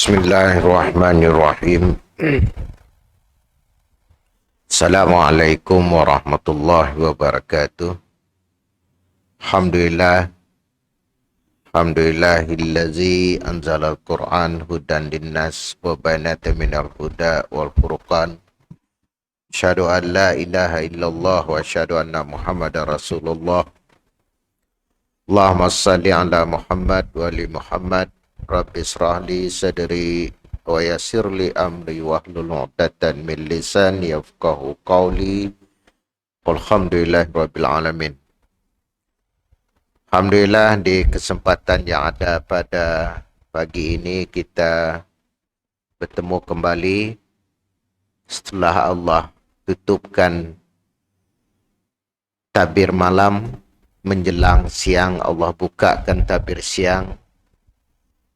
Bismillahirrahmanirrahim. Assalamualaikum warahmatullahi wabarakatuh. Alhamdulillah. Alhamdulillahillazi anzala al-Quran hudan linnas wa bainatan minal huda wal furqan. Asyhadu an la ilaha illallah wa asyhadu anna Muhammadar Rasulullah. Allahumma salli ala Muhammad wa ali Muhammad. Rabbi israh li sadri wa yassir li amri wahlul 'uqdatam min lisani yafqahu qawli. Alhamdulillah rabbil alamin. Alhamdulillah, di kesempatan yang ada pada pagi ini kita bertemu kembali setelah Allah tutupkan tabir malam menjelang siang. Allah bukakan tabir siang.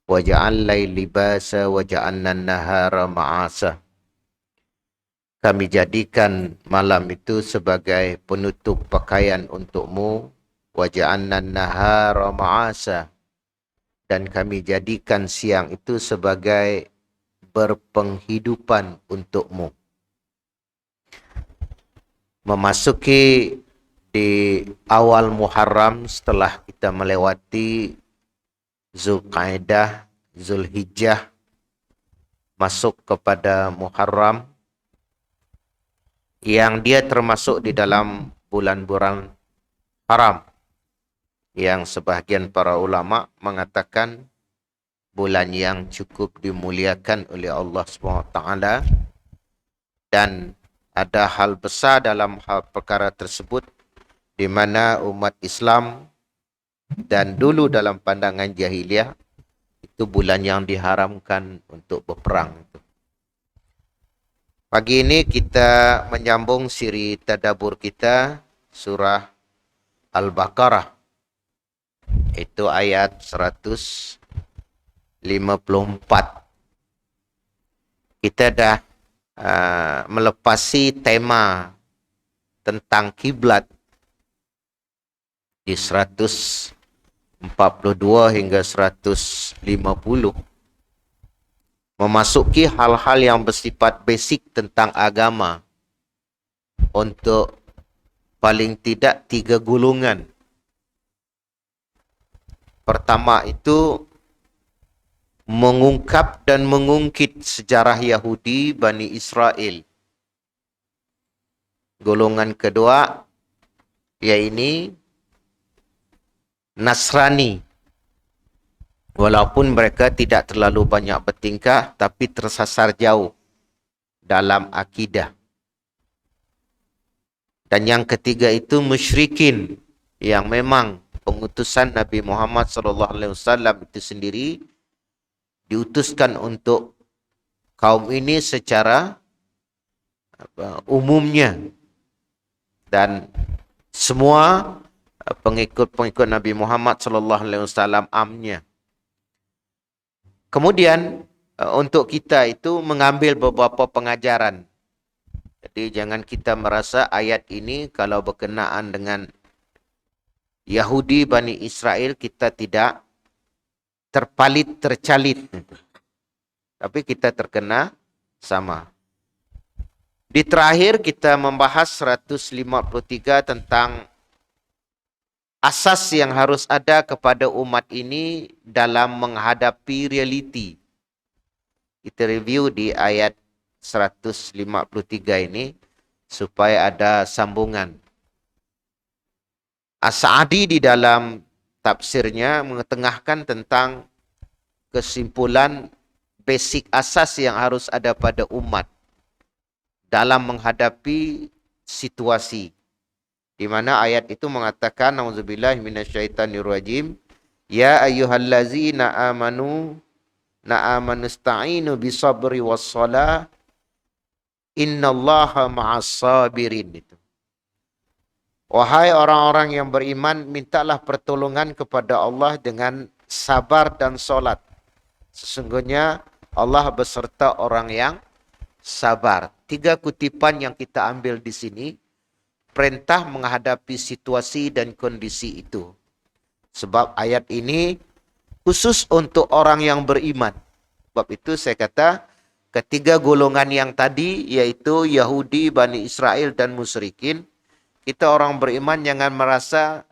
Wa ja'al laili libasa wa ja'alna an-nahara ma'asa. Kami jadikan malam itu sebagai penutup pakaian untukmu. Wa ja'alna an-nahara ma'asa. Dan kami jadikan siang itu sebagai berpenghidupan untukmu. Memasuki di awal Muharram setelah kita melewati Zulqaidah, Zulhijjah, masuk kepada Muharram yang dia termasuk di dalam bulan-bulan haram yang sebahagian para ulama mengatakan bulan yang cukup dimuliakan oleh Allah SWT, dan ada hal besar dalam hal perkara tersebut di mana umat Islam dan dulu dalam pandangan jahiliyah itu bulan yang diharamkan untuk berperang. Pagi ini kita menyambung siri tadabbur kita surah Al-Baqarah. Itu ayat 154. Kita dah melepasi tema tentang kiblat di 142 hingga 150, memasuki hal-hal yang bersifat basic tentang agama untuk paling tidak 3 golongan. Pertama itu mengungkap dan mengungkit sejarah Yahudi Bani Israel. Golongan kedua yaitu Nasrani. Walaupun mereka tidak terlalu banyak bertingkah, tapi tersasar jauh dalam akidah. Dan yang ketiga itu musyrikin, yang memang pengutusan Nabi Muhammad SAW itu sendiri diutuskan untuk kaum ini secara umumnya. Dan semua pengikut-pengikut Nabi Muhammad SAW amnya. Kemudian untuk kita itu mengambil beberapa pengajaran. Jadi jangan kita merasa ayat ini kalau berkenaan dengan Yahudi Bani Israel kita tidak terpalit, tercalit. Tapi kita terkena sama. Di terakhir kita membahas 153 tentang asas yang harus ada kepada umat ini dalam menghadapi realiti. Kita review di ayat 153 ini supaya ada sambungan. As-Sa'di di dalam tafsirnya mengetengahkan tentang kesimpulan basic asas yang harus ada pada umat dalam menghadapi situasi. Di mana ayat itu mengatakan, nauzubillahi minasyaitonirrajim, ya ayyuhallazina amanu na'amanusta'inu bisabri wassalah innallaha ma'as sabirin. Itu. Wahai orang-orang yang beriman, mintalah pertolongan kepada Allah dengan sabar dan solat. Sesungguhnya Allah beserta orang yang sabar. 3 kutipan yang kita ambil di sini. Perintah menghadapi situasi dan kondisi itu. Sebab ayat ini khusus untuk orang yang beriman. Sebab itu saya kata, ketiga golongan yang tadi, yaitu Yahudi, Bani Israel, dan musyrikin, kita orang beriman jangan merasa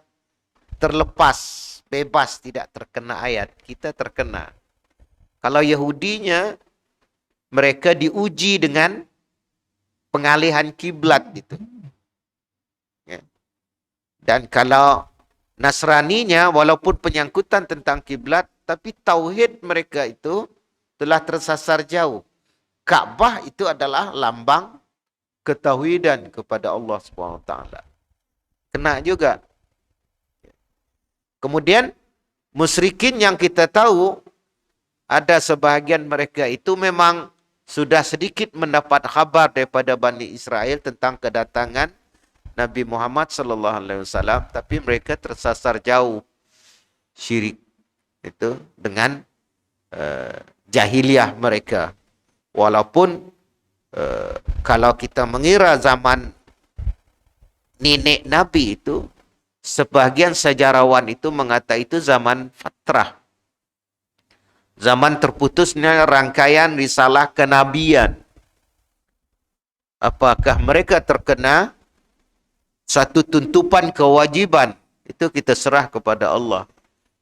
terlepas, bebas, tidak terkena ayat. Kita terkena. Kalau Yahudinya, mereka diuji dengan pengalihan kiblat itu. Ya. Dan kalau Nasraninya, walaupun penyangkutan tentang kiblat, tapi tauhid mereka itu telah tersasar jauh. Ka'bah itu adalah lambang ketauhidan kepada Allah SWT. Kena juga. Kemudian, musyrikin yang kita tahu, ada sebahagian mereka itu memang sudah sedikit mendapat khabar daripada Bani Israel tentang kedatangan Nabi Muhammad sallallahu alaihi wasallam, tapi mereka tersasar jauh syirik itu dengan jahiliyah mereka. Walaupun kalau kita mengira zaman nenek Nabi itu, sebahagian sejarawan itu mengata itu zaman fatrah. Zaman terputusnya rangkaian risalah kenabian. Apakah mereka terkena satu tuntupan kewajiban? Itu kita serah kepada Allah.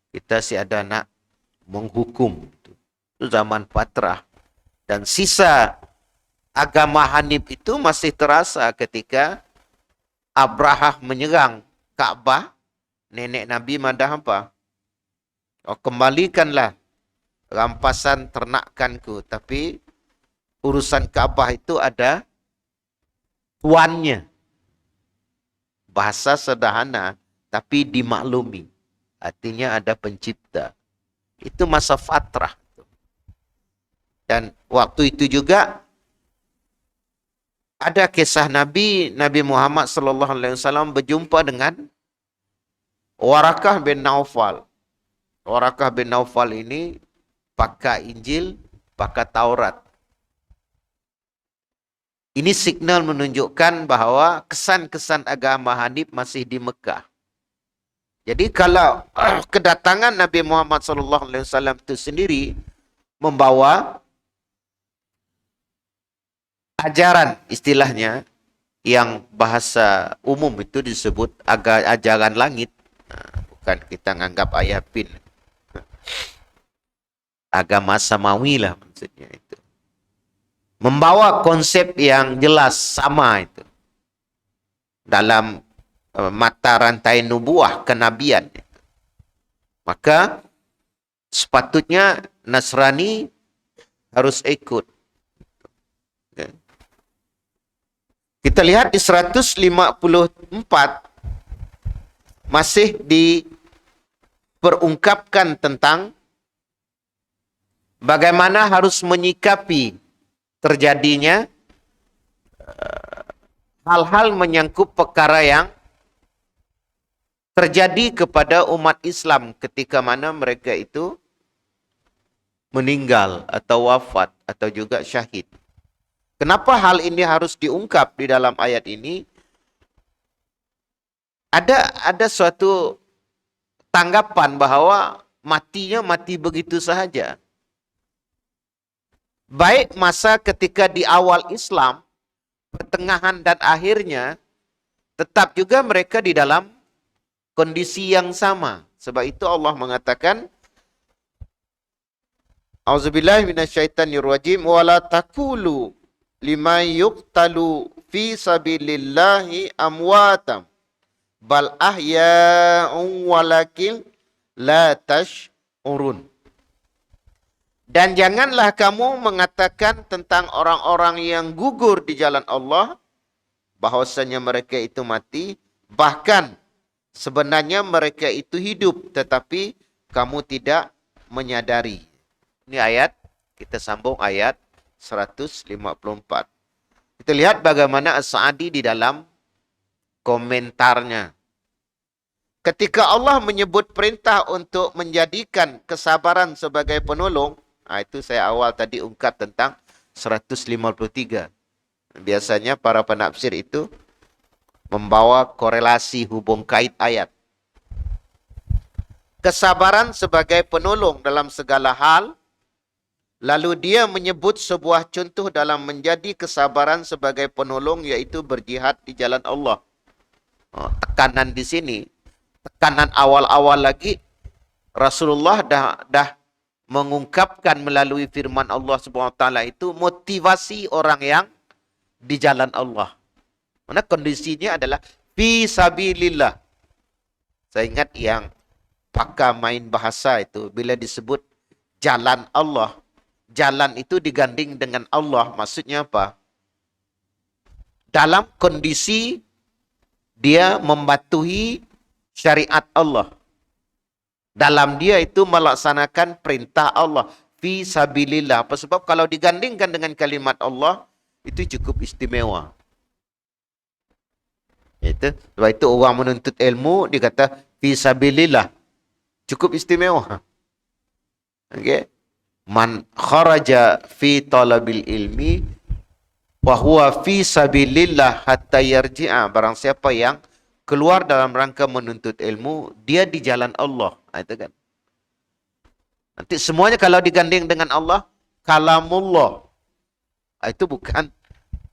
Kita si ada nak menghukum. Itu zaman fatrah. Dan sisa agama Hanif itu masih terasa ketika Abrahah menyerang Ka'bah. Nenek Nabi madah apa? Oh, kembalikanlah rampasan ternakkanku. Tapi urusan Ka'bah itu ada tuannya. Bahasa sederhana, tapi dimaklumi. Artinya ada pencipta. Itu masa fatrah. Dan waktu itu juga ada kisah Nabi Muhammad sallallahu alaihi wasallam berjumpa dengan Warakah bin Naufal. Warakah bin Naufal ini pakai Injil, pakai Taurat. Ini signal menunjukkan bahawa kesan-kesan agama Hanif masih di Mekah. Jadi kalau kedatangan Nabi Muhammad SAW itu sendiri membawa ajaran, istilahnya yang bahasa umum itu disebut ajaran langit. Bukan kita menganggap ayat pin. Agama samawi lah maksudnya itu. Membawa konsep yang jelas sama itu. Dalam mata rantai nubuah kenabian. Maka sepatutnya Nasrani harus ikut. Kita lihat di 154 masih diperungkapkan tentang bagaimana harus menyikapi terjadinya hal-hal menyangkut perkara yang terjadi kepada umat Islam ketika mana mereka itu meninggal atau wafat atau juga syahid. Kenapa hal ini harus diungkap di dalam ayat ini? Ada suatu tanggapan bahawa matinya mati begitu sahaja. Baik masa ketika di awal Islam, pertengahan dan akhirnya, tetap juga mereka di dalam kondisi yang sama. Sebab itu Allah mengatakan, A'udzubillahi minasyaitonirrajim wa la taqulu liman yuqtalu fi sabilillahi amwatam bal ahya'un walakin la tash'urun. Dan janganlah kamu mengatakan tentang orang-orang yang gugur di jalan Allah bahwasanya mereka itu mati, bahkan sebenarnya mereka itu hidup tetapi kamu tidak menyadari. Ini ayat, kita sambung ayat 154. Kita lihat bagaimana As-Sa'di di dalam komentarnya. Ketika Allah menyebut perintah untuk menjadikan kesabaran sebagai penolong, itu saya awal tadi ungkap tentang 153. Biasanya para penafsir itu membawa korelasi hubung kait ayat. Kesabaran sebagai penolong dalam segala hal, Lalu dia menyebut sebuah contoh dalam menjadi kesabaran sebagai penolong, yaitu berjihad di jalan Allah. Tekanan di sini, tekanan awal-awal lagi, Rasulullah dah mengungkapkan melalui firman Allah Subhanahu wa taala itu motivasi orang yang di jalan Allah. Mana kondisinya adalah fi sabilillah. Saya ingat yang pakar main bahasa itu bila disebut jalan Allah, jalan itu diganding dengan Allah, maksudnya apa? Dalam kondisi dia mematuhi syariat Allah. Dalam dia itu melaksanakan perintah Allah. Fi sabilillah. Apa sebab kalau digandingkan dengan kalimat Allah, itu cukup istimewa. Sebab itu orang menuntut ilmu, dia kata, fi sabilillah. Cukup istimewa. Okay. Man kharaja fi talabil ilmi, wahuwa fi sabilillah hatta yarji'a. Barang siapa yang keluar dalam rangka menuntut ilmu, dia di jalan Allah. Itu kan. Nanti semuanya kalau diganding dengan Allah, kalamullah. Itu bukan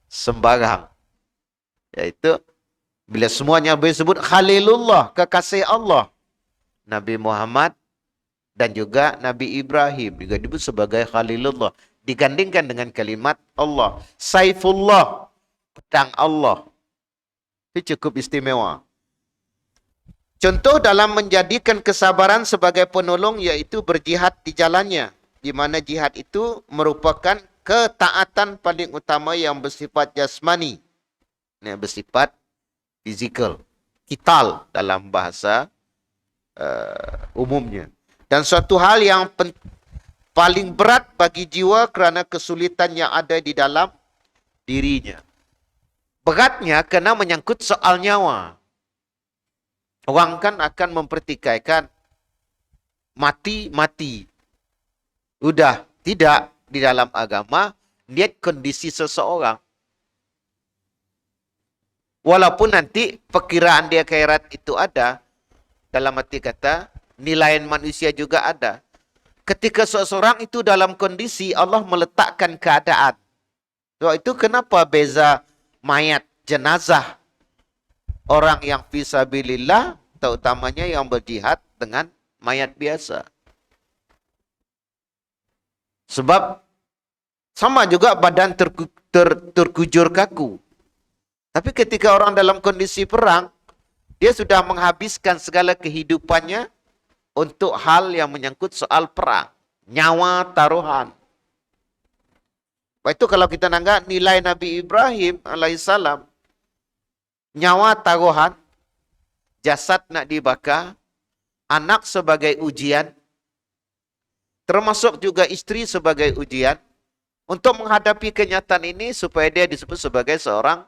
sembarang. Yaitu bila semuanya disebut Khalilullah, kekasih Allah. Nabi Muhammad dan juga Nabi Ibrahim juga disebut sebagai Khalilullah. Digandingkan dengan kalimat Allah. Saifullah, pedang Allah. Itu cukup istimewa. Contoh dalam menjadikan kesabaran sebagai penolong yaitu berjihad di jalannya. Di mana jihad itu merupakan ketaatan paling utama yang bersifat jasmani. Yang bersifat fizikal. Qital dalam bahasa umumnya. Dan suatu hal yang paling berat bagi jiwa kerana kesulitan yang ada di dalam dirinya. Beratnya kena menyangkut soal nyawa. Orang kan akan mempertikaikan mati. Udah tidak di dalam agama, lihat kondisi seseorang. Walaupun nanti perkiraan dia akhirat itu ada, dalam arti kata, nilai manusia juga ada. Ketika seseorang itu dalam kondisi Allah meletakkan keadaan. Sebab itu kenapa beza mayat jenazah orang yang fisabilillah, terutamanya yang berjihad dengan mayat biasa. Sebab sama juga badan terkujur kaku. Tapi ketika orang dalam kondisi perang, dia sudah menghabiskan segala kehidupannya untuk hal yang menyangkut soal perang. Nyawa taruhan. Lepas itu kalau kita nanggap nilai Nabi Ibrahim alaihissalam, nyawa taruhan, jasad nak dibakar, anak sebagai ujian, termasuk juga isteri sebagai ujian, untuk menghadapi kenyataan ini supaya dia disebut sebagai seorang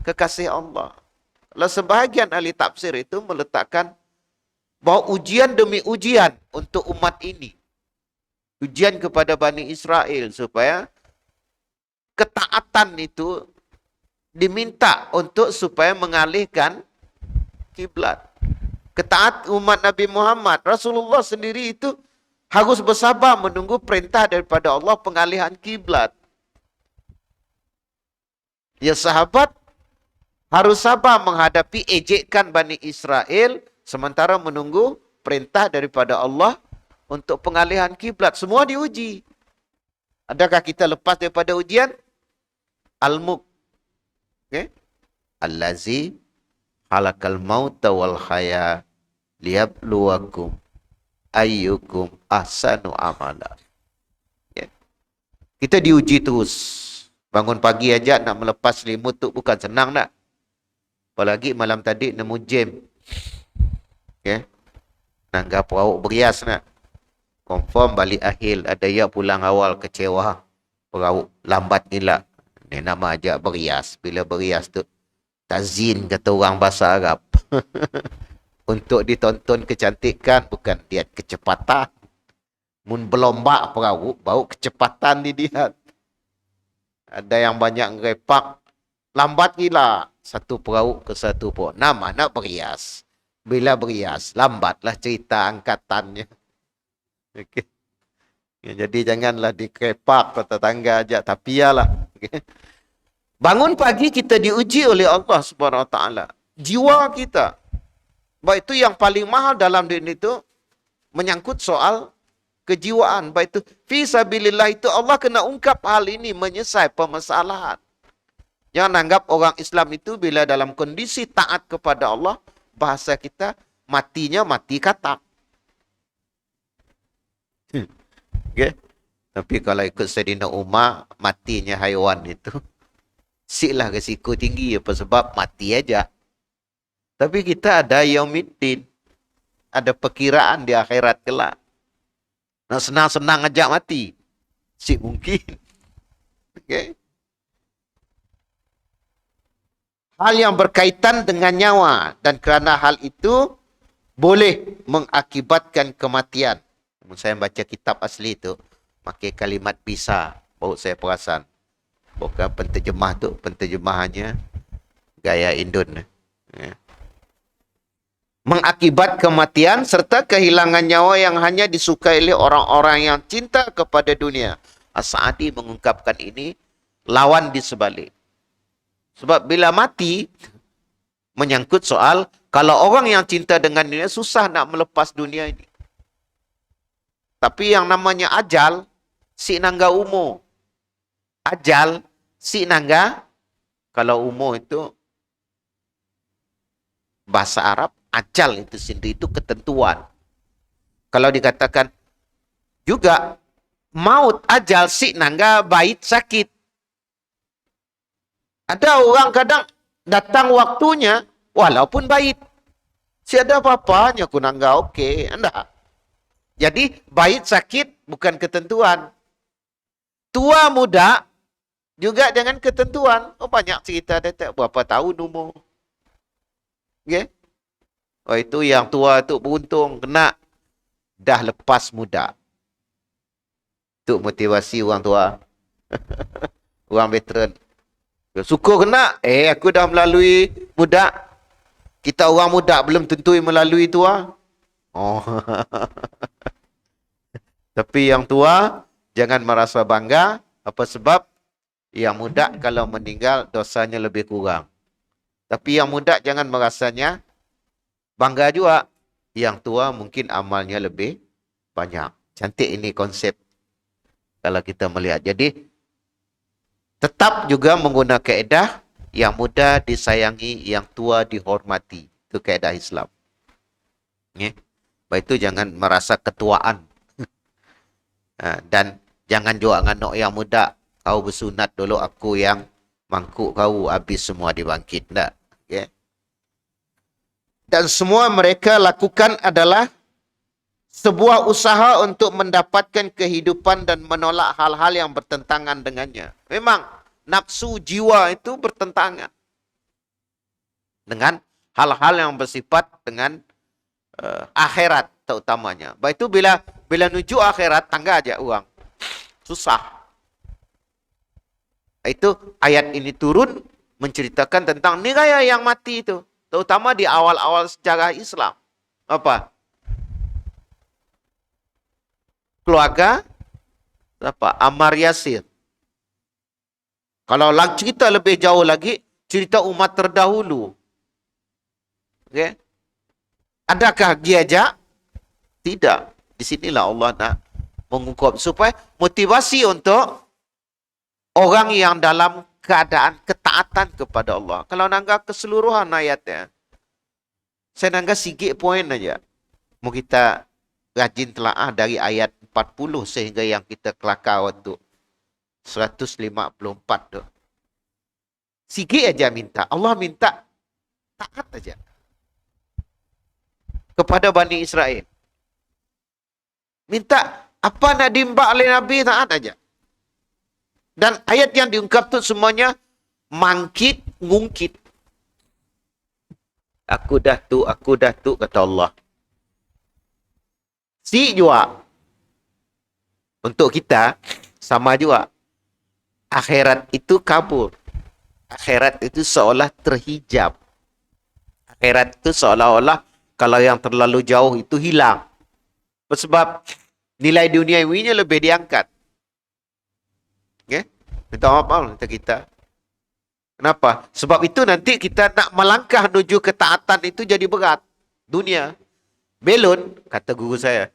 kekasih Allah. Kalau sebahagian ahli tafsir itu meletakkan bahawa ujian demi ujian untuk umat ini. Ujian kepada Bani Israel supaya ketaatan itu diminta untuk supaya mengalihkan kiblat. Ketaat umat Nabi Muhammad, Rasulullah sendiri itu harus bersabar menunggu perintah daripada Allah pengalihan kiblat. Ya sahabat harus sabar menghadapi ejekan Bani Israel sementara menunggu perintah daripada Allah untuk pengalihan kiblat. Semua diuji. Adakah kita lepas daripada ujian? Al-Mulk. Okay? Allazi halakal mauta wal haya liyabluwakum ayyukum ahsanu amala. Okay? Kita diuji terus. Bangun pagi aja nak melepas selimut tu bukan senang nak. Apalagi malam tadi nemu jam. Okay? Nangga perauk berias nak. Confirm balik akhir. Ada yang pulang awal kecewa. Perauk lambat gila. Ni nama aja berias. Bila berias tu tazin kata orang bahasa Arab. Untuk ditonton kecantikan bukan lihat kecepatan. Mun belombak perauk bau kecepatan dilihat. Ada yang banyak ngerepak. Lambat gila. Satu perauk ke satu perauk. Nama nak berias. Bila berias, lambatlah cerita angkatannya. Okay. Ya, jadi janganlah dikepak ke tetangga aja, tapi yalah. Okay. Bangun pagi kita diuji oleh Allah Subhanahu Wa Taala. Jiwa kita. Baik itu yang paling mahal dalam dunia itu menyangkut soal kejiwaan. Baik itu fi sabilillah, itu Allah kena ungkap hal ini menyelesaikan permasalahan. Jangan anggap orang Islam itu bila dalam kondisi taat kepada Allah, bahasa kita matinya mati katak. Okay. Tapi kalau ikut Sayyidina Umar, matinya haiwan itu siklah risiko tinggi apa sebab mati aja. Tapi kita ada yaumiddin, ada perkiraan di akhirat kelak. Nah, senang-senang aja mati. Si mungkin. Okay. Hal yang berkaitan dengan nyawa, dan kerana hal itu boleh mengakibatkan kematian. Saya baca kitab asli itu, pakai kalimat bisa, baru saya perasan. Bukan penterjemah tu, penterjemahannya gaya Indon. Ya. Mengakibat kematian serta kehilangan nyawa yang hanya disukai oleh orang-orang yang cinta kepada dunia. As-Sa'di mengungkapkan ini, lawan di sebalik. Sebab bila mati, menyangkut soal, kalau orang yang cinta dengan dunia, susah nak melepas dunia ini. Tapi yang namanya ajal, si nangga umur. Ajal, si nangga, kalau umur itu, bahasa Arab, ajal itu sendiri itu ketentuan. Kalau dikatakan, juga, maut ajal si nangga bait sakit. Ada orang kadang datang waktunya, walaupun bait. Si ada apa-apanya, aku nangga okey. Anda. Jadi, bait sakit bukan ketentuan. Tua muda juga dengan ketentuan. Oh, banyak cerita dia berapa tahun umur. Okay? Oh, itu yang tua tu beruntung kena dah lepas muda. Itu motivasi orang tua. Orang veteran. Syukur kena. Aku dah melalui muda. Kita orang muda belum tentu melalui tua. Oh. Tapi yang tua jangan merasa bangga. Apa sebab? Yang muda kalau meninggal dosanya lebih kurang. Tapi yang muda jangan merasanya bangga juga. Yang tua mungkin amalnya lebih banyak. Cantik ini konsep kalau kita melihat. Jadi tetap juga menggunakan kaedah yang muda disayangi, yang tua dihormati. Itu kaedah Islam. Okay. Baik itu jangan merasa ketuaan. Dan jangan juga nganok yang muda. Kau bersunat dulu, aku yang mangkuk kau, habis semua dibangkit. Tak? Okay. Dan semua mereka lakukan adalah sebuah usaha untuk mendapatkan kehidupan dan menolak hal-hal yang bertentangan dengannya. Memang nafsu jiwa itu bertentangan dengan hal-hal yang bersifat dengan akhirat terutamanya. Baik itu bila nuju akhirat, tangga aja uang. Susah. Itu ayat ini turun menceritakan tentang niraya yang mati itu. Terutama di awal-awal sejarah Islam. Apa? Keluarga apa? Ammar Yasir. Kalau cerita lebih jauh lagi, cerita umat terdahulu. Okay? Adakah diajak? Tidak. Di sinilah Allah nak mengungkap supaya motivasi untuk orang yang dalam keadaan ketaatan kepada Allah. Kalau nangga keseluruhan ayatnya, saya nangga sikit poin aja. Mau kita rajin telaah dari ayat 40 sehingga yang kita kelakar waktu 154 tu. Sikit aja minta. Allah minta taat aja kepada Bani Israel. Minta apa nak diimbak oleh Nabi, taat aja. Dan ayat yang diungkap tu semuanya mangkit, ngungkit. Aku dah tu, kata Allah. Si juga. Untuk kita, sama juga. Akhirat itu kabur. Akhirat itu seolah terhijab. Akhirat itu seolah-olah kalau yang terlalu jauh itu hilang. Sebab Nilai duniawinya lebih diangkat. Okay? Minta maaf kita. Kenapa? Sebab itu nanti kita nak melangkah menuju ketaatan itu jadi berat. Dunia. Belon, kata guru saya.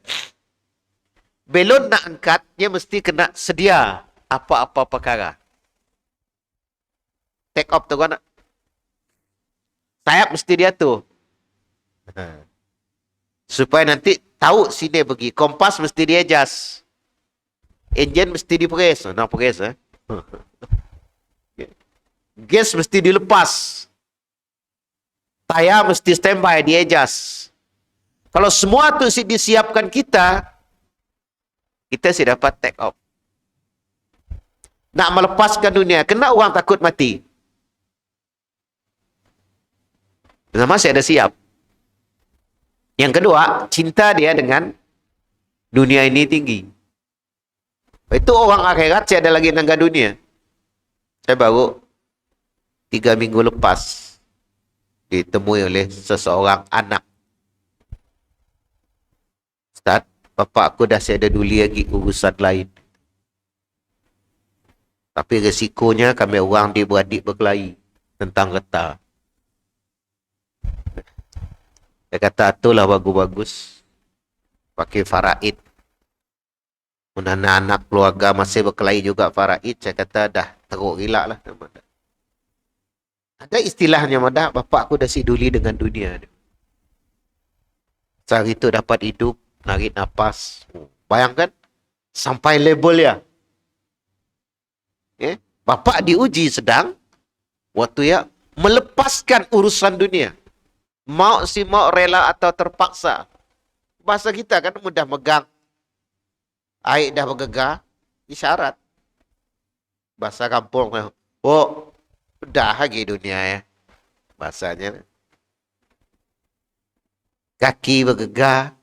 Belon nak angkat, dia mesti kena sedia apa-apa perkara. Take off tu kan. Sayap mesti diatur. Supaya nanti tahu sini pergi. Kompas mesti dia adjust. Enjin mesti dipres. Nak pres gas mesti dilepas. Tayar mesti standby, dia adjust. Kalau semua tu disiapkan kita sih dapat take off. Nak melepaskan dunia, kena orang takut mati. Pertama, saya ada siap. Yang kedua, cinta dia dengan dunia ini tinggi. Itu orang akhirat, saya ada lagi nangga dunia. Saya baru 3 minggu lepas ditemui oleh seseorang anak. Ustaz, bapak aku dah ada duli lagi urusan lain. Tapi resikonya kami orang dia beradik berkelahi tentang reta. Dia kata, itulah bagus-bagus. Pakai faraid. Anak-anak keluarga masih berkelahi juga faraid. Saya kata, dah teruk gila lah. Ada istilahnya, madah, bapak aku dah siduli dengan dunia. Sehari itu dapat hidup, narik nafas. Bayangkan, sampai label ya. Bapak diuji sedang, waktu ya, melepaskan urusan dunia. Mau si mau rela atau terpaksa. Bahasa kita kan mudah megang. Air dah bergegar, isyarat. Bahasa kampung, oh, dah lagi dunia ya. Bahasanya. Kaki bergegar.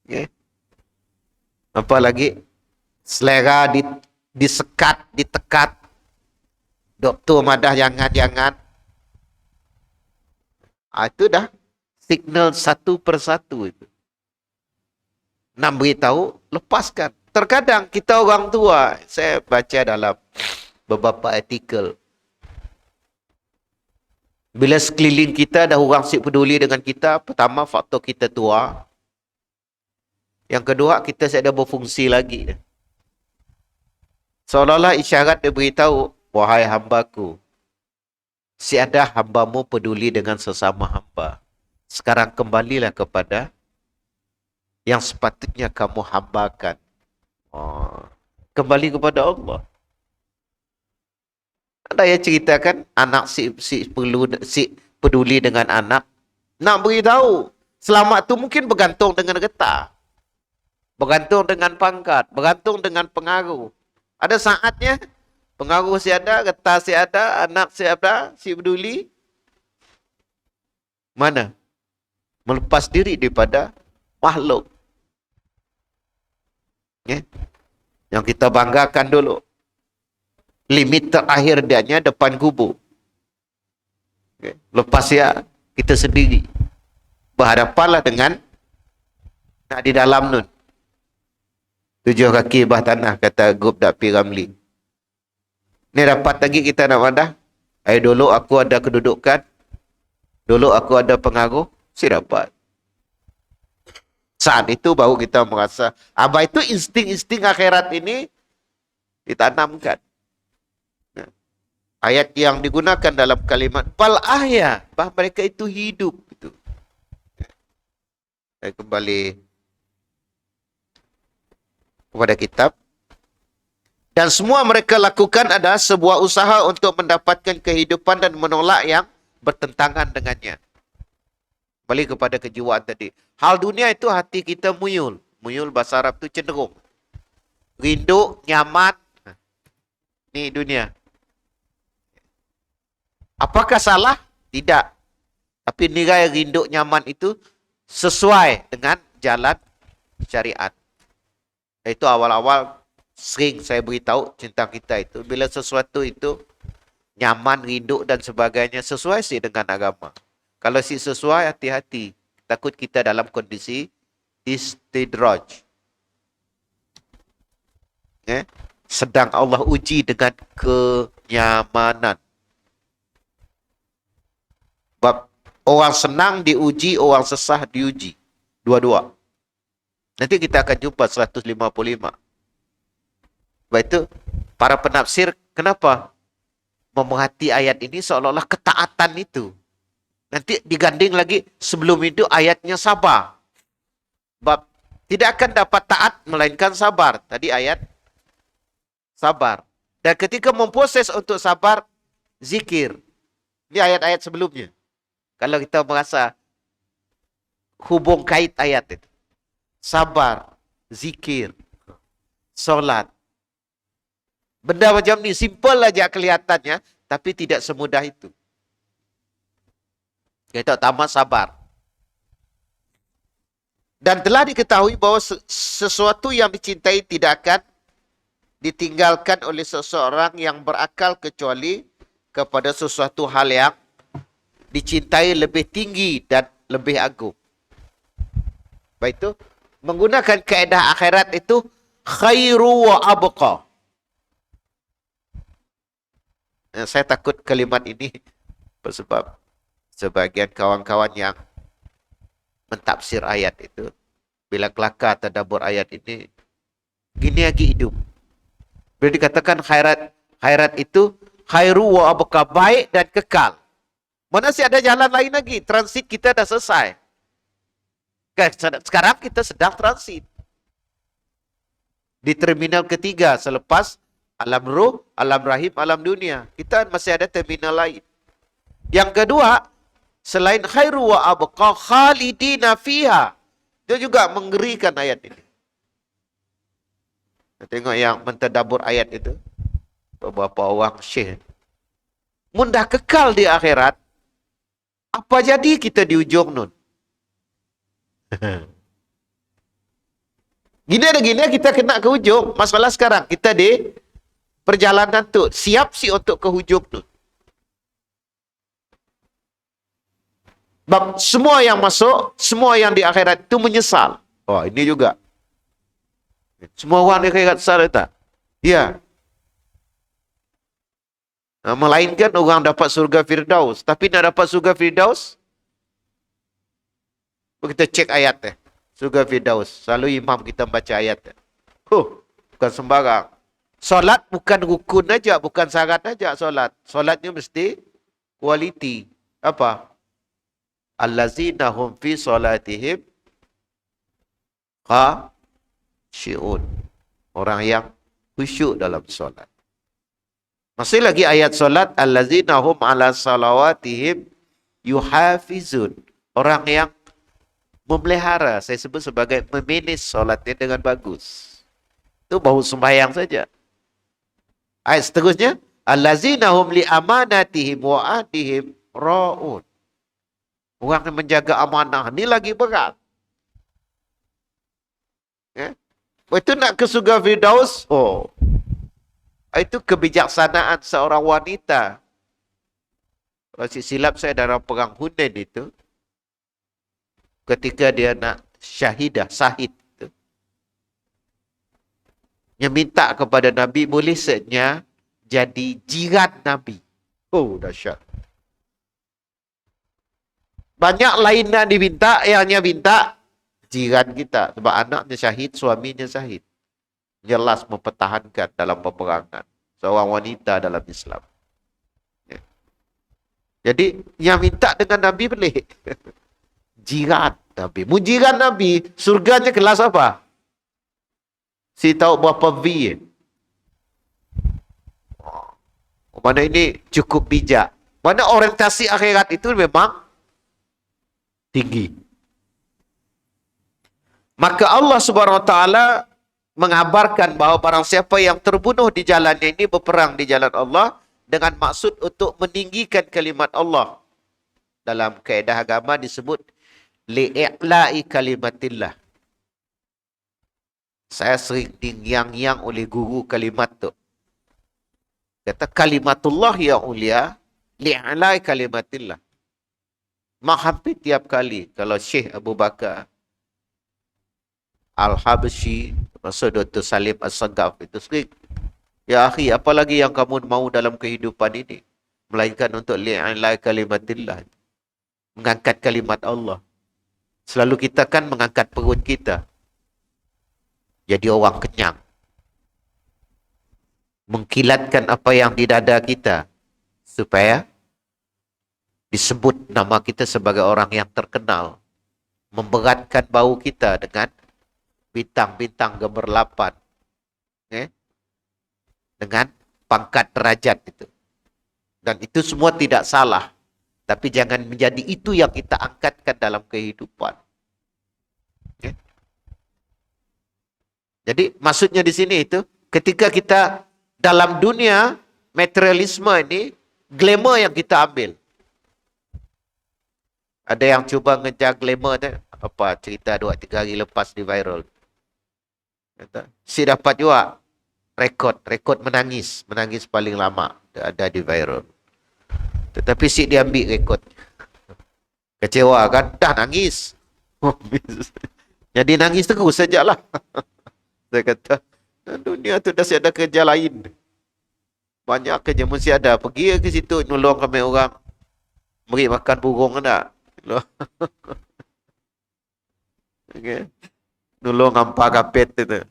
Okay. Apa lagi? Selera disekat, ditekat. Doktor madah jangan. Itu dah signal satu persatu itu. Nak beritahu, lepaskan. Terkadang kita orang tua, saya baca dalam beberapa artikel. Bila sekeliling kita dah orang si peduli dengan kita, pertama faktor kita tua. Yang kedua, kita ada berfungsi lagi. Seolah-olah isyarat dia beritahu, wahai hambaku, si ada hambamu peduli dengan sesama hamba. Sekarang kembalilah kepada yang sepatutnya kamu hambakan. Kembali kepada Allah. Ada yang ceritakan anak si peduli dengan anak. Nak beritahu, selamat tu mungkin bergantung dengan getah. Bergantung dengan pangkat. Bergantung dengan pengaruh. Ada saatnya pengaruh si ada, getah si ada, anak si ada, si peduli. Mana? Melepas diri daripada makhluk. Yang kita banggakan dulu. Limit terakhir dianya depan kubur. Lepas ya, kita sendiri. Berhadapanlah dengan nak di dalam nun. 7 kaki bah tanah, kata Gub Dak P. Ramli. Ni dapat lagi kita nak madah. Dulu aku ada kedudukan. Dulu aku ada pengaruh. Si dapat. Saat itu baru kita merasa. Abah itu insting-insting akhirat ini ditanamkan. Ayat yang digunakan dalam kalimat bal ahya, bah mereka itu hidup itu. Saya kembali kepada kitab. Dan semua mereka lakukan adalah sebuah usaha untuk mendapatkan kehidupan dan menolak yang bertentangan dengannya. Kembali kepada kejiwaan tadi. Hal dunia itu hati kita muyul. Muyul bahasa Arab itu cenderung. Rindu, nyaman. Ni dunia. Apakah salah? Tidak. Tapi nilai rindu nyaman itu sesuai dengan jalan syariat. Itu awal-awal sering saya beritahu tentang kita itu. Bila sesuatu itu nyaman, rindu dan sebagainya sesuai sih dengan agama. Kalau si sesuai, hati-hati. Takut kita dalam kondisi istidraj. Sedang Allah uji dengan kenyamanan. Bab orang senang diuji, orang susah diuji. Dua-dua. Nanti kita akan jumpa 155. Sebab itu, para penafsir, kenapa memerhati ayat ini seolah-olah ketaatan itu. Nanti diganding lagi sebelum itu ayatnya sabar. Bab tidak akan dapat taat melainkan sabar. Tadi ayat sabar. Dan ketika memproses untuk sabar, zikir. Ini ayat-ayat sebelumnya. Kalau kita merasa hubung kait ayat itu. Sabar, zikir, solat. Benda macam ni simple aja kelihatannya, tapi tidak semudah itu. Kita tamat sabar. Dan telah diketahui bahawa sesuatu yang dicintai tidak akan ditinggalkan oleh seseorang yang berakal kecuali kepada sesuatu hal yang dicintai lebih tinggi dan lebih agung. Baik itu, menggunakan kaedah akhirat itu khairu wa abqa. Saya takut kalimat ini sebab sebagian kawan-kawan yang mentafsir ayat itu, bila kelakar tadabbur ayat ini, gini lagi hidup. Bila dikatakan khairat itu khairu wa abqa, baik dan kekal. Mana sih ada jalan lain lagi? Transit kita dah selesai. Sekarang kita sedang transit di terminal ketiga selepas alam ruh, alam rahim, alam dunia. Kita masih ada terminal lain. Yang kedua, selain khairu wa abqa khalidina fiha. Dia juga mengerikan ayat ini. Kita tengok yang mentadabbur ayat itu. Beberapa orang syekh. Mundah kekal di akhirat. Apa jadi kita di ujung nun? Gini kita kena ke ujung. Masalah sekarang kita di perjalanan tu siap sih untuk ke hujung tu. Sebab semua yang masuk, semua yang di akhirat itu menyesal. Oh, ini juga. Semua orang di akhirat sesal tak? Ya. Nah, melainkan orang dapat surga Firdaus. Tapi nak dapat surga Firdaus, kita cek ayat. Surga Firdaus. Selalu imam kita baca ayat. Bukan sembarang. Solat bukan rukun aja, bukan syarat aja solat. Solatnya mesti kualiti. Apa? Allazina hum fi solatihim khashi'un. Orang yang khusyuk dalam solat. Masih lagi ayat solat, allazina hum ala salawatihim yuhafizun. Orang yang memelihara, saya sebut sebagai memanage solatnya dengan bagus. Itu baru sembahyang saja. Ayat seterusnya, allazina hum li amanatihim wa ahdihim ra'un. Orang yang menjaga amanah ni lagi berat. Itu nak ke surga Firdaus, itu kebijaksanaan seorang wanita. Kalau silap saya dalam perang Hunain itu, ketika dia nak sahid itu, dia minta kepada Nabi, boleh sehatnya jadi jiran Nabi. Oh, dahsyat. Banyak lain yang diminta, yang dia minta jiran kita. Sebab anaknya syahid, suaminya syahid. Jelas mempertahankan dalam peperangan seorang wanita dalam Islam. Ya. Jadi yang minta dengan Nabi pelik. Jiran Nabi. Mujiran Nabi, surganya kelas apa? Si tahu berapa V. Mana ini cukup bijak. Mana orientasi akhirat itu memang tinggi. Maka Allah Subhanahu Wa Taala mengabarkan bahawa barang siapa yang terbunuh di jalannya ini berperang di jalan Allah dengan maksud untuk meninggikan kalimat Allah. Dalam kaedah agama disebut li'i'la'i kalimatillah. Saya sering yang oleh guru kalimat tu. Kata kalimatullah ya ulia li'i'la'i kalimatillah. Hampir tiap kali kalau Syekh Abu Bakar Al-Habsyi Maksud Dr. Salim As-Sagaf itu sering. Ya akhi, apa lagi yang kamu mau dalam kehidupan ini? Melainkan untuk li'ilai kalimatillah. Mengangkat kalimat Allah. Selalu kita kan mengangkat perut kita. Jadi orang kenyang. Mengkilatkan apa yang di dada kita. Supaya disebut nama kita sebagai orang yang terkenal. Memberatkan bau kita dengan bintang-bintang gemerlapan. Dengan pangkat derajat itu. Dan itu semua tidak salah. Tapi jangan menjadi itu yang kita angkatkan dalam kehidupan. Jadi maksudnya di sini itu, ketika kita dalam dunia materialisme ini, glamour yang kita ambil. Ada yang cuba ngejar glamour tu, apa cerita 2-3 hari lepas di viral. Si dapat juga rekod menangis paling lama ada di viral. Tetapi si dia ambil rekod. Kecewa kan, dah nangis. Jadi nangis terus sajalah. Saya kata, dunia tu dah ada kerja lain. Banyak kerja mesti ada. Pergi ke situ nolong kami orang. Beri makan burung ada. Okay. Nolong hampa kapet itu.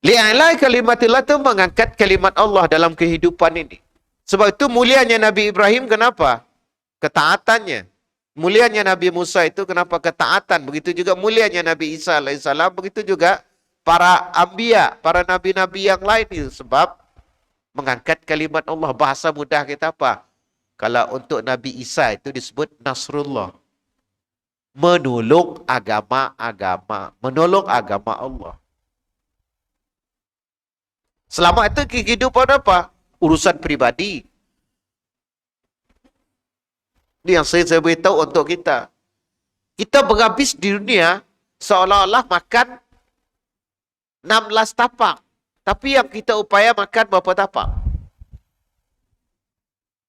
Li'alai kalimatillah itu mengangkat kalimat Allah dalam kehidupan ini. Sebab itu mulianya Nabi Ibrahim kenapa? Ketaatannya. Mulianya Nabi Musa itu kenapa ketaatan? Begitu juga mulianya Nabi Isa alaihissalam. Begitu juga para anbiya, para nabi-nabi yang lain itu. Sebab mengangkat kalimat Allah. Bahasa mudah kita apa? Kalau untuk Nabi Isa itu disebut Nasrullah. Menolong agama-agama. Menolong agama Allah. Selama itu kehidupan apa? Urusan pribadi. Ini yang saya beritahu untuk kita. Kita berhabis di dunia seolah-olah makan 16 tapak. Tapi yang kita upaya makan berapa tapak?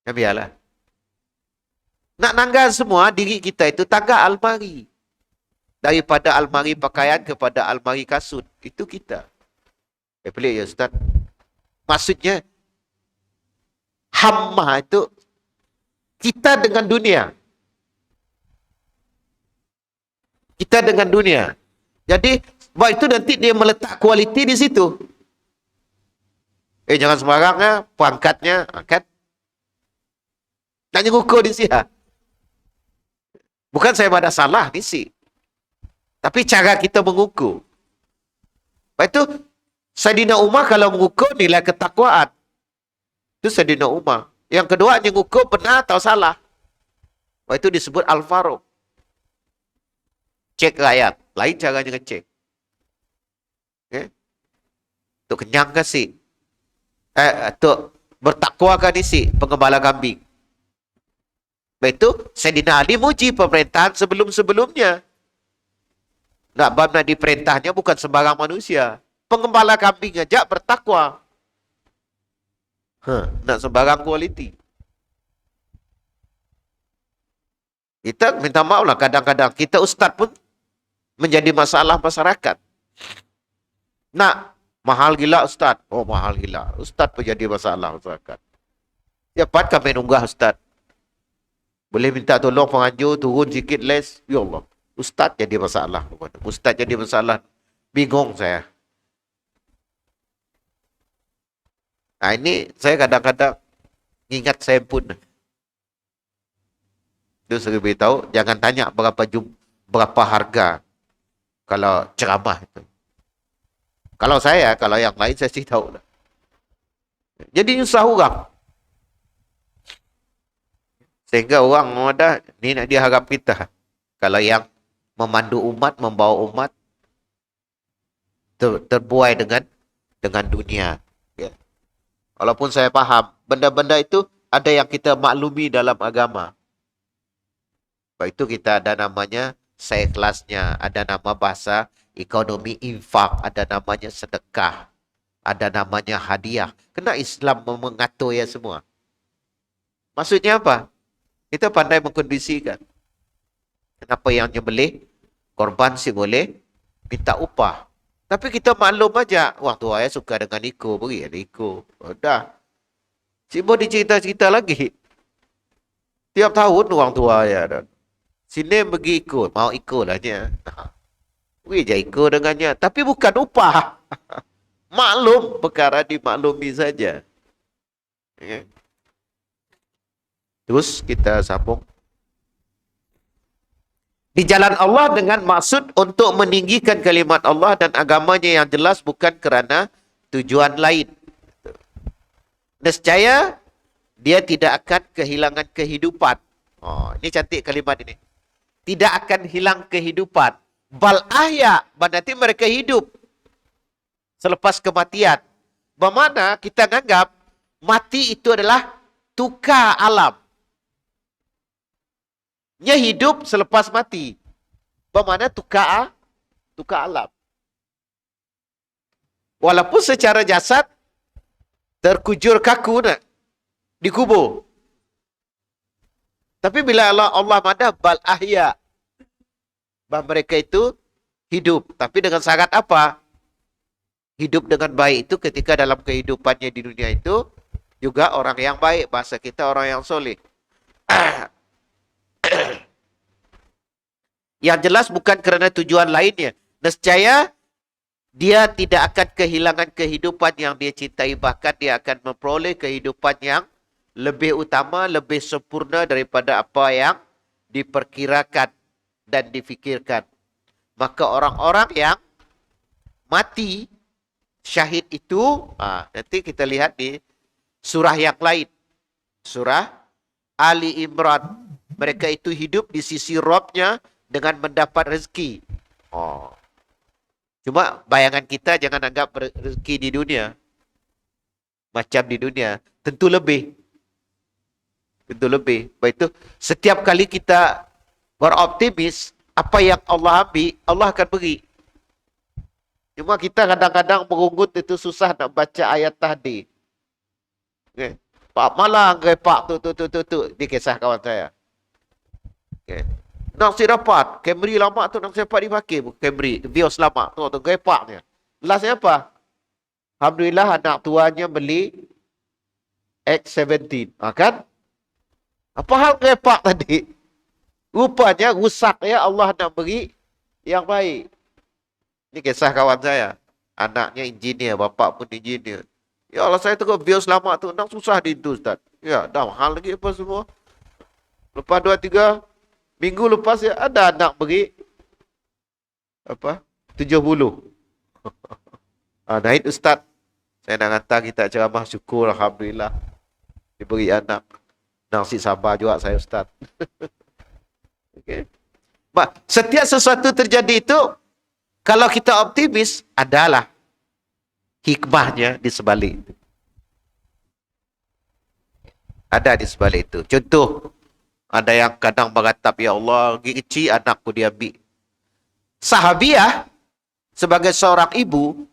Ya biarlah. Nak nanggal semua diri kita itu tangga almari. Daripada almari pakaian kepada almari kasut. Itu kita. Pelik ya Ustaz. Maksudnya hamma itu kita dengan dunia. Kita dengan dunia. Jadi, sebab itu nanti dia meletak kualiti di situ. Jangan sembarang ya, pangkatnya, kan? Nak ngukur di sini. Bukan saya ada salah di sini. Tapi cara kita mengukur. Sebab itu, Saidina Umar kalau mengukur nilai ketakwaan. Itu Saidina Umar. Yang kedua, dia mengukur benar atau salah. Sebab itu disebut Al-Faruq. Cek rakyat. Lain caranya ngecek. Okay? Untuk kenyang kasih. Untuk bertakwa kan isi pengembala kambing. Sebab itu, Saidina Ali muji pemerintahan sebelum-sebelumnya. Nak bab diperintahnya bukan sembarang manusia. Pengembala kambing aja bertakwa. Nak sembarang kualiti. Kita minta maaf lah kadang-kadang. Kita ustaz pun menjadi masalah masyarakat. Nak mahal gila ustaz. Oh mahal gila. Ustaz pun jadi masalah masyarakat. Dapat kami nunggah ustaz. Boleh minta tolong penganjur turun sikit les. Ya Allah. Ustaz jadi masalah. Ustaz jadi masalah. Bingung saya. Nah ini saya kadang-kadang ingat saya pun. Itu saya beritahu, jangan tanya berapa harga kalau ceramah itu. Kalau saya, kalau yang lain saya sih tahu lah. Jadi nyusah orang. Sehingga orang ada, ni nak diharap kita. Kalau yang memandu umat, membawa umat, terbuai dengan dunia. Ya. Walaupun saya faham, benda-benda itu ada yang kita maklumi dalam agama. Sebab itu kita ada namanya seikhlasnya, ada nama bahasa ekonomi infak, ada namanya sedekah, ada namanya hadiah. Kena Islam mengatur ya semua. Maksudnya apa? Kita pandai mengkondisikan. Kenapa yang nyembelih? Korban sih boleh. minta upah. Tapi kita maklum aja, orang tua saya suka dengan Iko, beri ada Iko. Oh, dah. Cuma dicerita-cerita lagi. Tiap tahun orang tua saya dah. Sini pergi ikut, mau ikut lah dia. Beri je ikut dengannya. Tapi bukan upah. Maklum, perkara dimaklumi saja. Okay. Terus kita sambung. Di jalan Allah dengan maksud untuk meninggikan kalimat Allah dan agamanya yang jelas, bukan kerana tujuan lain. Nescaya dia tidak akan kehilangan kehidupan. Oh, ini cantik kalimat ini. Tidak akan hilang kehidupan. Bal ahya, berarti mereka hidup selepas kematian. Bermakna kita menganggap mati itu adalah tukar alam. Nya hidup selepas mati. Bermakna tukar alam. Walaupun secara jasad terkujur kaku nak dikubur. Tapi bila Allah madah bal ahya, bahawa mereka itu hidup. Tapi dengan syarat apa? Hidup dengan baik itu ketika dalam kehidupannya di dunia itu juga orang yang baik. Bahasa kita orang yang soleh. Yang jelas bukan kerana tujuan lainnya. Nescaya dia tidak akan kehilangan kehidupan yang dia cintai. Bahkan dia akan memperoleh kehidupan yang lebih utama, lebih sempurna daripada apa yang diperkirakan dan difikirkan. Maka orang-orang yang mati syahid itu, nanti kita lihat di surah yang lain. Surah Ali Imran. Mereka itu hidup di sisi Rabb-nya dengan mendapat rezeki. Cuma bayangan kita jangan anggap rezeki di dunia macam di dunia. Tentu lebih. Tentu lebih. Sebab itu setiap kali kita beroptimis, apa yang Allah ambil, Allah akan beri. Cuma kita kadang-kadang merungut itu susah nak baca ayat tahdi. Okay. Pak malang ke pak tu. Ini kisah kawan saya. Okay. Nak si dapat. Camry lama tu nak siapa dipakai. Camry. Vios lama. Tu gepaknya. Lastnya apa? Alhamdulillah anak tuanya beli X17. Kan? Apa hal gepak tadi? Rupanya rusak ya, Allah nak beri yang baik. Ini kisah kawan saya. Anaknya engineer, bapak pun engineer. Ya Allah, saya tengok Vios lama tu nak susah di itu, Ustaz. Ya, dah mahal lagi apa semua. Lepas 2-3 minggu lepas ya ada anak beri apa? 70. Naik Ustaz. Saya nak hantar kita ceramah, syukur alhamdulillah diberi anak. Nasib sabar juga saya Ustaz. Okay. Setiap sesuatu terjadi itu, kalau kita optimis, adalah hikmahnya di sebalik itu. Ada di sebalik itu. Contoh, ada yang kadang beratap, ya Allah, gigi kecil anakku diambil. Sahabiah, sebagai seorang ibu,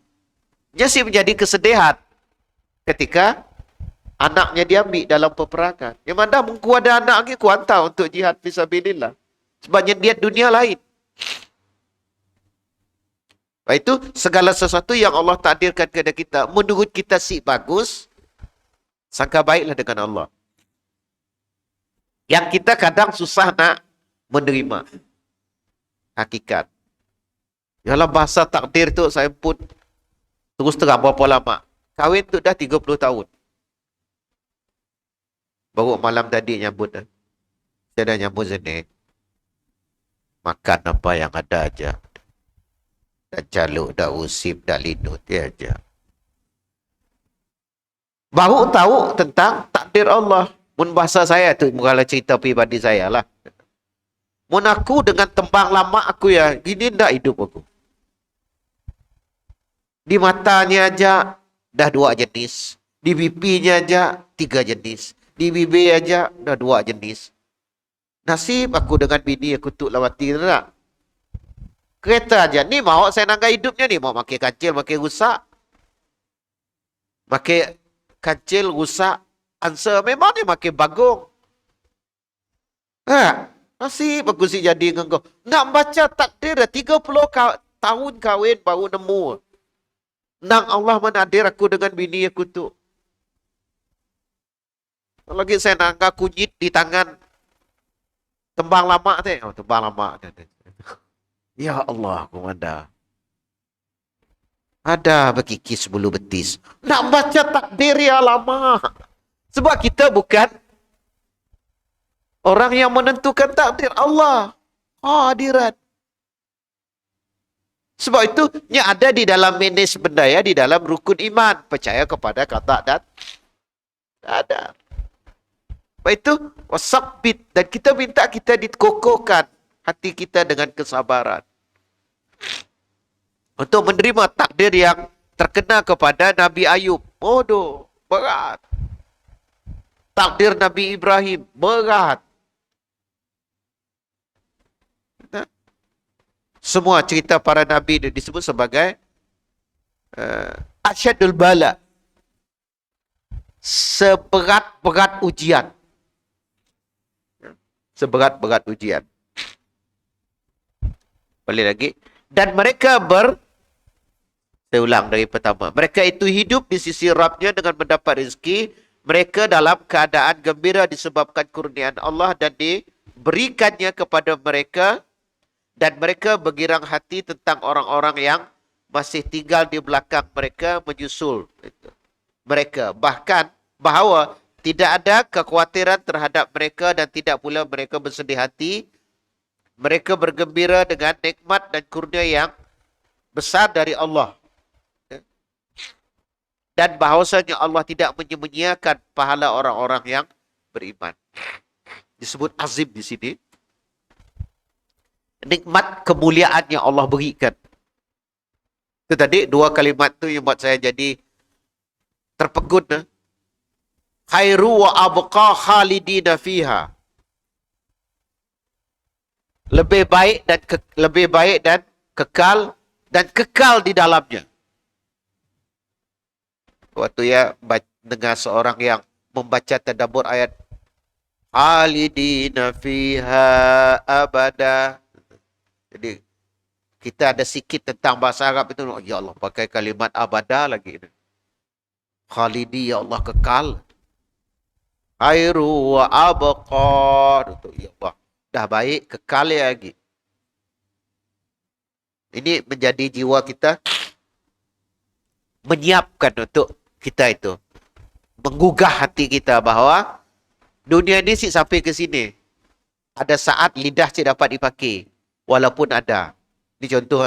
dia sih menjadi kesedihan ketika anaknya diambil dalam peperangan. Yang mana mungkin ada anak lagi ku hantar untuk jihad fisabilillah. Sebabnya dia dunia lain. Sebab itu segala sesuatu yang Allah takdirkan kepada kita, menurut kita si bagus, sangka baiklah dengan Allah. Yang kita kadang susah nak menerima hakikat. Dalam bahasa takdir tu saya pun terus terang berapa lama. Kahwin tu dah 30 tahun. Baru malam tadi nyambut dah. Saya dah nyambut sini. Makan apa yang ada aja. Dah jaluk, dah usip, dah linut dia aja. Baru tahu tentang takdir Allah. Mun bahasa saya tu, kalau cerita pribadi saya lah. Mun aku dengan tembang lama aku ya, gini ndak hidup aku. Di matanya aja dah 2 jenis. Di pipinya aja 3 jenis. Di bibir aja dah 2 jenis. Nasib aku dengan bini aku tuk lawati tak? Kereta aja. Ni mau saya nangga hidupnya ni. Mau makin kancil, makin rusak. Makin kancil, rusak. Answer memang ni makin bagung. Nasib aku si jadi dengan kau. Nak baca takdir dah 30 tahun kahwin baru nemu. Nang Allah menadir aku dengan bini aku tu. Lagi saya nangka kunyit di tangan. Tembang lama tu. Oh, tembang lama. Ya Allah, komanda. Ada berkikis bulu betis. Nak baca takdir ya lama. Sebab kita bukan orang yang menentukan takdir. Allah. Hadirat. Sebab itu, yang ada di dalam manage benda ya, di dalam rukun iman. Percaya kepada kata dan ada. Sebab itu, wasabit. Dan kita minta kita dikokohkan hati kita dengan kesabaran. Untuk menerima takdir yang terkena kepada Nabi Ayub. Bodoh, berat. Takdir Nabi Ibrahim, berat. Semua cerita para Nabi disebut sebagai asyadul bala. Seberat-berat ujian. Seberat-berat ujian. Balik lagi. Dan mereka saya ulang dari pertama. Mereka itu hidup di sisi Rabbnya dengan mendapat rezeki. Mereka dalam keadaan gembira disebabkan kurniaan Allah dan diberikannya kepada mereka. Dan mereka bergirang hati tentang orang-orang yang masih tinggal di belakang mereka menyusul mereka. Bahkan bahawa tidak ada kekhawatiran terhadap mereka dan tidak pula mereka bersedih hati. Mereka bergembira dengan nikmat dan kurnia yang besar dari Allah. Dan bahawasanya Allah tidak menyia-nyiakan pahala orang-orang yang beriman. Disebut azim di sini. Nikmat kemuliaan yang Allah berikan. Itu tadi dua kalimat tu yang buat saya jadi terpegun. Khairu wa abqa khalidina fiha. Lebih baik dan kekal di dalamnya. Waktu ya dengar seorang yang membaca tadabbur ayat khalidina fiha abada. Jadi kita ada sikit tentang bahasa Arab itu. Ya Allah, pakai kalimat abada lagi. Khalidi, ya Allah, kekal. Khairu wa abqa. Ya Allah, dah baik, kekal lagi. Ini menjadi jiwa kita menyiapkan untuk kita itu. Menggugah hati kita bahawa dunia ni sampai ke sini. Ada saat lidah saya dapat dipakai. Walaupun ada. Ini contoh.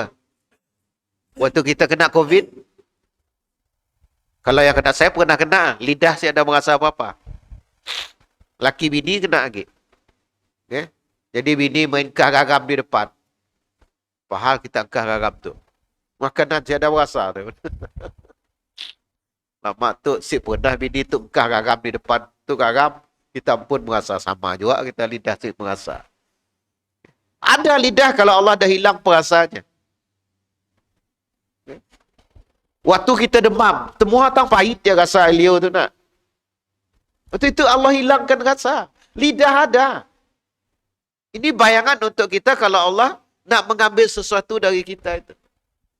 Waktu kita kena COVID. Kalau yang kena, saya pernah kena. Lidah saya ada merasa apa-apa. Laki bini kena lagi. Okay? Jadi bini main kah garam di depan. Padahal kita kah garam tu. Makanan saya ada merasa tu. Lama tu si pernah bini tu kah garam di depan. Tu garam. Kita pun merasa sama juga. Kita lidah si merasa. Ada lidah kalau Allah dah hilang perasaannya. Waktu kita demam, semua orang pahit dia rasa liur tu nak. Waktu itu Allah hilangkan rasa. Lidah ada. Ini bayangan untuk kita kalau Allah nak mengambil sesuatu dari kita itu.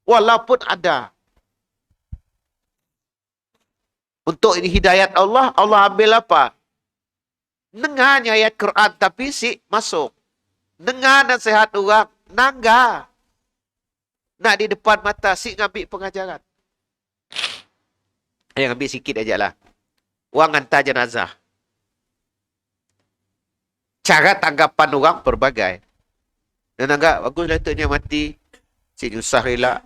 Walaupun ada. Untuk hidayat Allah, Allah ambil apa? Dengarnya ayat Quran tapi masuk. Dengar nasihat orang, nangga. Nak di depan mata, ngambil pengajaran. Yang ambil sikit aja lah. Orang hantar jenazah. Cara tanggapan orang berbagai. Dan anggap, bagus lah tu mati. Usah rela.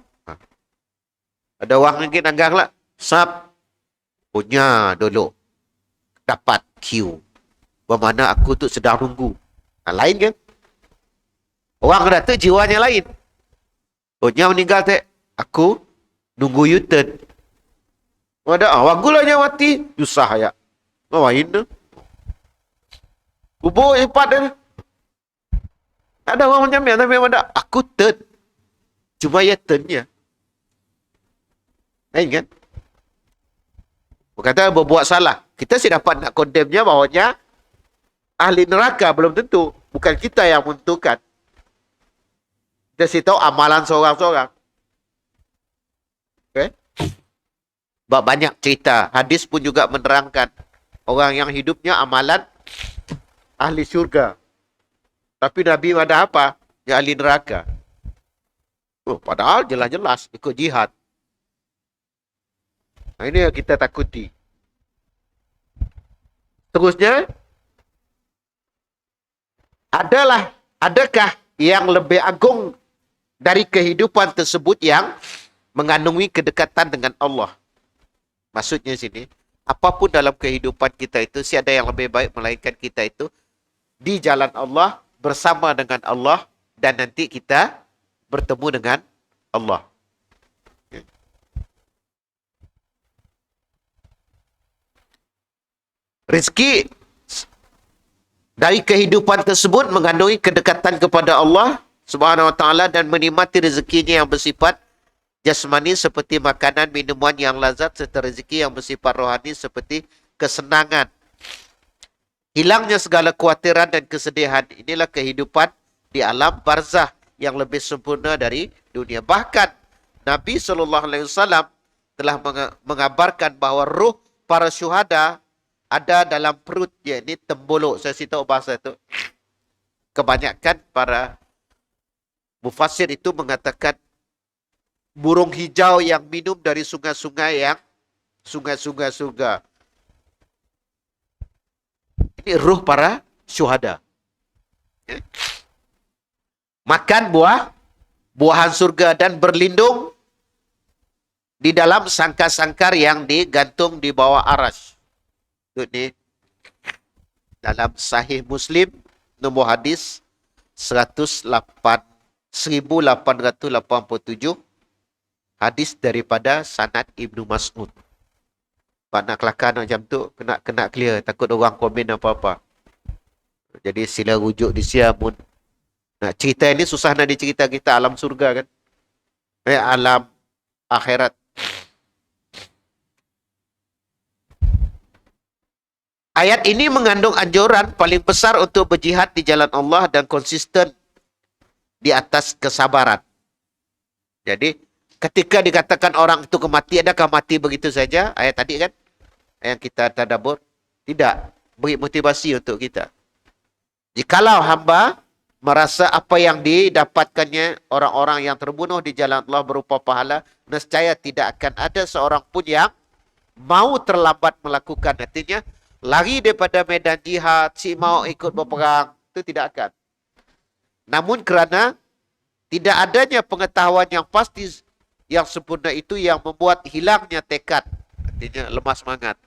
Ada orang lagi nanggap lah. Sab. Punya dulu. Dapat Q. Bermakna aku tu sedang nunggu. Lain kan? Orang kena tu jiwanya lain. Punya meninggal tu. Aku nunggu U-turn. Ada baguslah dia mati. Susah ya. Ngapain tu? Bubuk cepat dia. Ada orang macam ni. Tapi ada. Aku turn. Cuma ya turnnya. Lain kan? Berkata berbuat salah. Kita sih dapat nak condemn-nya bahawanya ahli neraka belum tentu. Bukan kita yang menentukan. Kita sih tahu amalan seorang-seorang. Okay? Banyak cerita. Hadis pun juga menerangkan orang yang hidupnya amalan ahli syurga. Tapi Nabi ada apa? Ya ahli neraka. Oh, padahal jelas-jelas ikut jihad. Nah, ini yang kita takuti. Terusnya, adakah yang lebih agung dari kehidupan tersebut yang mengandungi kedekatan dengan Allah? Maksudnya sini, apapun dalam kehidupan kita itu, tiada yang lebih baik melainkan kita itu di jalan Allah, bersama dengan Allah, dan nanti kita bertemu dengan Allah. Rizki dari kehidupan tersebut mengandungi kedekatan kepada Allah Subhanahu Wa Taala dan menikmati rezekinya yang bersifat jasmani seperti makanan, minuman yang lazat serta rezeki yang bersifat rohani seperti kesenangan. Hilangnya segala kekhawatiran dan kesedihan. Inilah kehidupan di alam barzah yang lebih sempurna dari dunia. Bahkan Nabi SAW telah mengabarkan bahawa ruh para syuhada ada dalam perutnya. Ini tembolok. Saya tahu bahasa itu. Kebanyakan para mufassir itu mengatakan burung hijau yang minum dari sungai-sungai yang sungai-sungai surga. Ini ruh para syuhada. Makan buahan surga dan berlindung di dalam sangkar-sangkar yang digantung di bawah arasy. Itu ni dalam Sahih Muslim nombor hadis 1887, hadis daripada sanad Ibnu Mas'ud. Pak nak kelakar macam tu, kena clear. Takut orang komen apa-apa. Jadi sila rujuk di sia pun. Nak cerita ini susah nak dicerita kita alam surga kan. Alam akhirat. Ayat ini mengandung anjuran paling besar untuk berjihad di jalan Allah dan konsisten di atas kesabaran. Jadi ketika dikatakan orang itu kematian, adakah mati begitu saja? Ayat tadi kan? Yang kita tadabbur. Tidak. Beri motivasi untuk kita. Jikalau hamba merasa apa yang didapatkannya orang-orang yang terbunuh di jalan Allah berupa pahala, nescaya tidak akan ada seorang pun yang mau terlambat melakukan. Artinya, lari daripada medan jihad, si mau ikut berperang, itu tidak akan. Namun kerana tidak adanya pengetahuan yang pasti yang sempurna itu yang membuat hilangnya tekad. Artinya lemah semangat.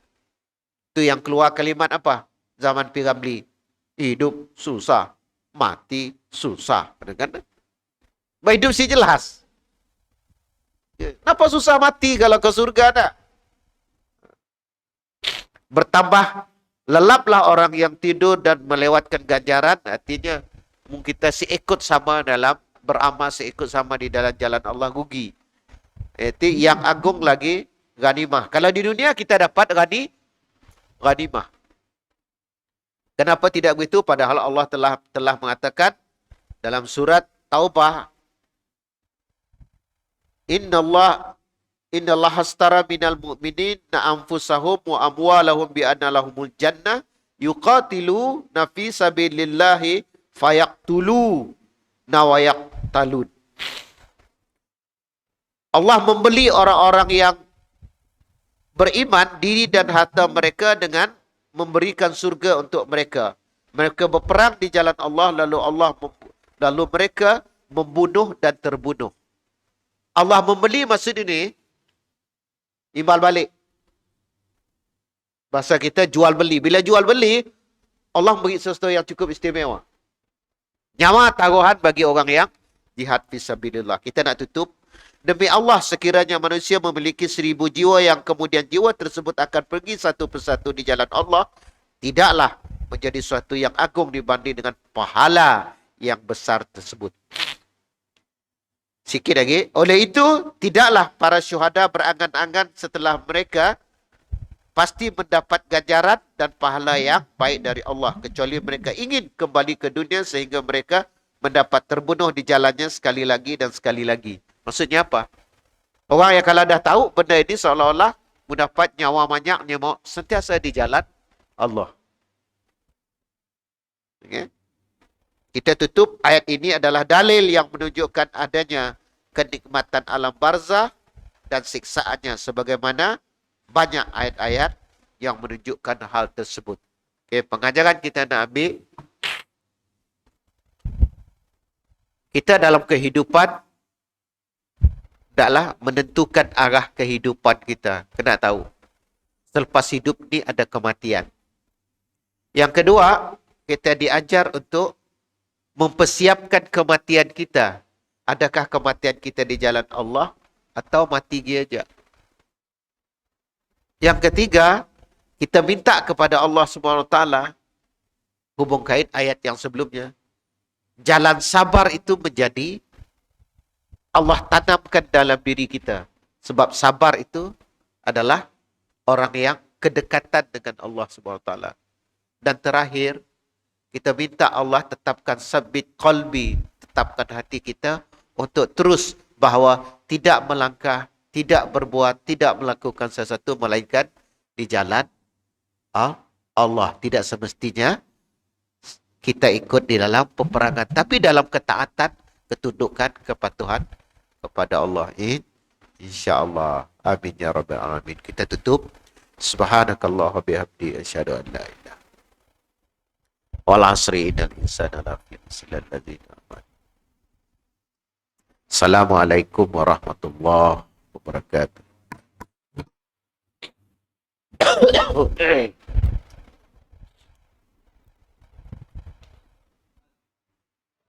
Itu yang keluar kalimat apa? Zaman P. Ramlee. Hidup susah, mati susah. Kan? Hidup sih jelas. Kenapa susah mati kalau ke surga tak? Bertambah lelaplah orang yang tidur dan melewatkan ganjaran. Artinya kita seikut sama dalam beramal, seikut sama di dalam jalan Allah, rugi. Itu yang agung lagi ghanimah. Kalau di dunia kita dapat ghanimah. Kenapa tidak begitu? Padahal Allah telah mengatakan dalam surat Taubah, Innallaha hastara minal mu'minin anfusahum wa amwalahum bi anna lahumul jannah yuqatiluna fi sabilillahi fayaqtulu wa yaqtalun. Allah membeli orang-orang yang beriman diri dan harta mereka dengan memberikan surga untuk mereka. Mereka berperang di jalan Allah lalu mereka membunuh dan terbunuh. Allah membeli maksud ini imbal balik. Bahasa kita jual beli. Bila jual beli, Allah beri sesuatu yang cukup istimewa. Nyawa taruhan bagi orang yang jihad fisabilillah. Kita nak tutup. Demi Allah, sekiranya manusia memiliki 1000 jiwa yang kemudian jiwa tersebut akan pergi satu persatu di jalan Allah, tidaklah menjadi suatu yang agung dibanding dengan pahala yang besar tersebut. Sikit lagi. Oleh itu, tidaklah para syuhada berangan-angan setelah mereka pasti mendapat ganjaran dan pahala yang baik dari Allah, kecuali mereka ingin kembali ke dunia sehingga mereka mendapat terbunuh di jalannya sekali lagi dan sekali lagi. Maksudnya apa? Orang yang kalau dah tahu benda ini seolah-olah mendapat nyawa banyaknya mau sentiasa di jalan Allah. Okay? Kita tutup ayat ini adalah dalil yang menunjukkan adanya kenikmatan alam barzah dan siksaannya sebagaimana banyak ayat-ayat yang menunjukkan hal tersebut. Okay, pengajaran kita nak ambil, kita dalam kehidupan adalah menentukan arah kehidupan kita. Kena tahu, selepas hidup ni ada kematian. Yang kedua, kita diajar untuk mempersiapkan kematian kita. Adakah kematian kita di jalan Allah atau mati saja? Yang ketiga, kita minta kepada Allah SWT, hubung kait ayat yang sebelumnya, jalan sabar itu menjadi Allah tanamkan dalam diri kita. Sebab sabar itu adalah orang yang kedekatan dengan Allah SWT. Dan terakhir, kita minta Allah tetapkan sabit qalbi, tetapkan hati kita untuk terus bahawa tidak melangkah, tidak berbuat, tidak melakukan sesuatu melainkan di jalan Allah. Tidak semestinya kita ikut di dalam peperangan, tapi dalam ketaatan, ketundukan, kepatuhan kepada Allah. InsyaAllah. Amin ya rabbal alamin. Kita tutup. Subhanakallah wa bihamdi asyhadu an la ilaha wal asri innal insana lafi khusr. Assalamualaikum warahmatullahi wabarakatuh.